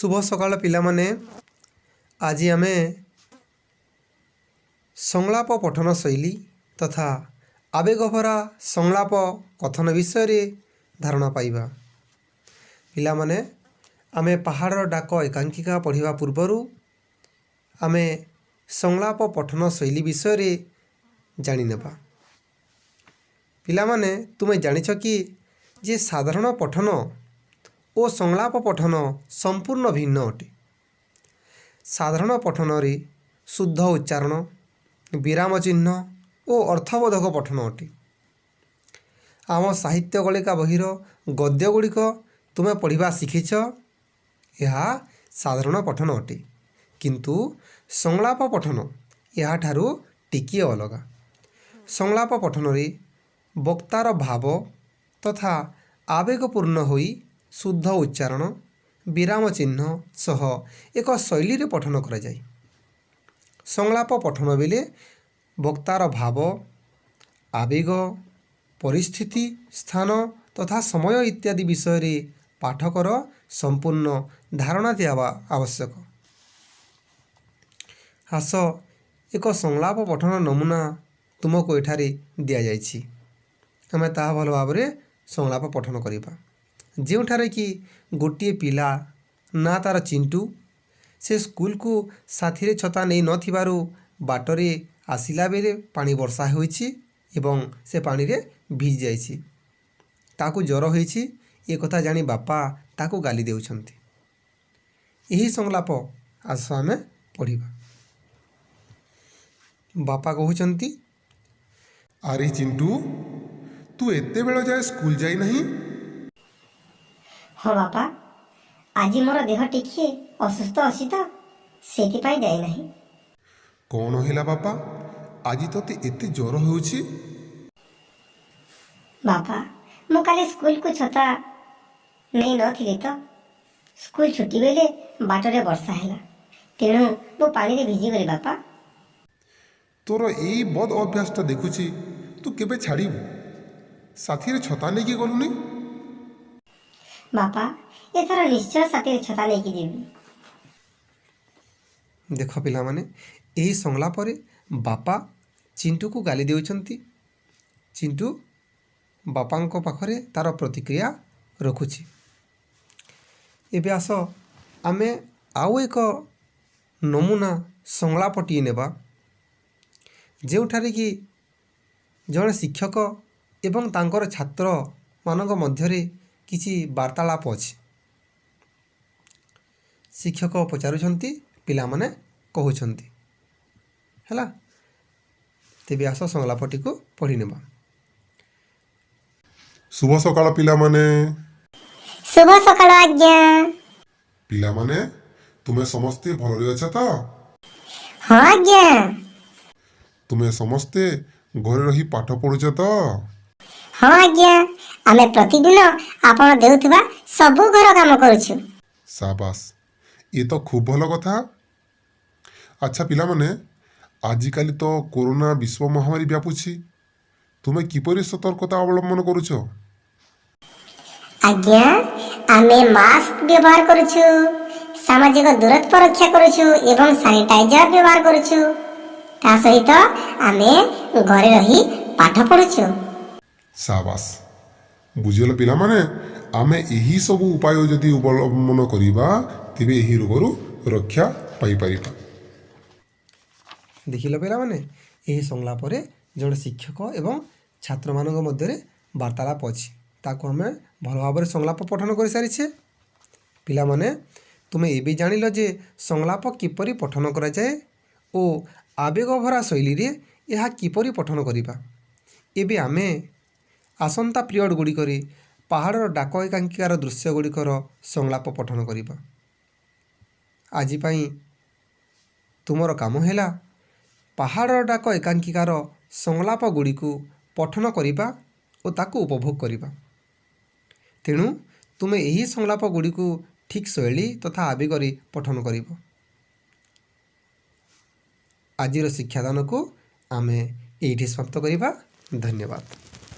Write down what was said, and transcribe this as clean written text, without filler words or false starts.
शुभ सकाळ पिलामाने आज आमे संलाप पठन शैली तथा आवेगभरा संलाप कथन विषय धारणा पाइबा। पिलामाने आमे पहाड़ डाक एकांकिका पढ़िबा पूर्वरु आमे संलाप पठन शैली विषय जानि नेबा। पिलामाने तुमे जानिछ कि जे साधारण पठन और संलाप पठन संपूर्ण भिन्न अटे। साधारण पठन रे शुद्ध उच्चारण, विराम चिन्ह और अर्थबोधक पठन अटे। आम साहित्य गलिका बहिर गद्य गुड़िक तुमे पढ़िबा शिखिछ, यह साधारण पठन अटे। किंतु संलाप पठन या ठारू टिकिए अलगा। संलाप पठन रे वक्तार भाव तथा आवेगपूर्ण होई शुद्ध उच्चारण, विराम चिन्ह सह एक शैली रे पठन करा जाय। संलाप पठन बेले वक्तार भाव, आवेग, परिस्थिति, स्थान तथा समय इत्यादि विषय रे पाठकर संपूर्ण धारणा दियावा आवश्यक। हास एक संलाप पठन नमूना तुमको एठारे दिया जायछि। आमे ताहा भल भाबरे संलाप पठन करिबा। जेउठारे कि गोटिए पिला ना तार चिंटू से स्कूल को साथी रे छता नहीं नथिबारु बाटरे आसिला बेले पानी वर्षा होइछि एवं से पानी रे भिज जाइछि। ताकू ज्वर होइछि ए कथा जानी बापा ताकू गाली देउछंती। एही संलाप आस आमे पढ़िबा। बापा कहउछंती, अरे चिंटू, तू एते बेଳ जाए स्कूल जाई नहीं? हाँ बापा, आज मोर देह टिके असुस्थ अछि तो सेति जाई नहीं। कौन होला बापा, आज तोते एते ज्वर होउछि? बापा, मु काली स्कूल को छता नहीं नथिली तो स्कूल छुट्टी बेले बाटरे वर्षा हैला, तेणु मु पानी रे भिजी गली बापा। तोर एई बद अभ्यासटा देखुछि तू केबे छाड़ीबु? साथी रे छता नहीं कि गलुनी? बापा, एथर निश्चय साथी रे छता नहीं कि जीवी। देख पिला माने एही संलाप रे बापा चिंटू को गाली देउछंती। चिंटू बापांको पाखरे तार प्रतिक्रिया रखुछि। एबे आस आमे आउ एक नमूना संलापटी नेबा, जेउठारे कि जड़े शिक्षक एवं तांकर छात्र मानक मध्यरे किछि वार्तालाप अछि। शिक्षक पचारुछंती, पिला माने कहउछंती। हैला, तेबे आस संलापटी को पढ़ी नेबा। शुभ सकाळ पिला माने। शुभ सकाळ आज्ञा। पिला माने तुमे समस्ते भलरे अछ त? हाँ आज्ञा। तुमे समस्ते घरे रही पाठ पढुछ त? हाँ आज्ञा, आमे प्रतिदिन आपण देउथबा सबु घर काम करूछु। शाबाश, ये तो खूब भल कथा। अच्छा पिला माने, आजिकाली तो कोरोना विश्व महामारी व्यापुछि, तुमे किपरि सतर्कता अवलंबन करूछ? आज्ञा, आमे मास्क व्यवहार करूछु, सामाजिक दूरत्व रक्षा करूछु एवं सैनिटाइजर व्यवहार करूछु। ता सहित आमे घरे रही पाठ पढुछु। शाबाश, बुझिल पिला माने, आमे एही सब उपाय जदि अवलंबन करिबा तेबे एही रोगरु रक्षा पाई परिबा। देखिल पिला माने एही संलाप रे जड़े शिक्षक एवं छात्र मानक मध्यरे वार्तालाप अछि। ताको हमें भल भाव संलाप पठन कर सारिछे। पिला माने तुमे एबे जानिल जे संलाप किपरि पठन करा जाए ओ आवेगभरा शैली रे यह किपरि पठन करिबा। एबे आमे आसंता पीरियड गुड़िकरे पहाड़र डाक एकांकिकार दृश्य गुड़िकर संलाप पठन करिबा। आजि पई तुमर काम हैला पहाड़र डाक एकांकिकार संलाप गुड़िकु पठन करिबा ओ ताकु उपभोग करिबा। तेणु तुमे एही संलाप गुड़िकु ठीक शैली तथा आवेगरे पठन करिबो। आजिर शिक्षादान को आमे एठी समाप्त करिबा। धन्यवाद।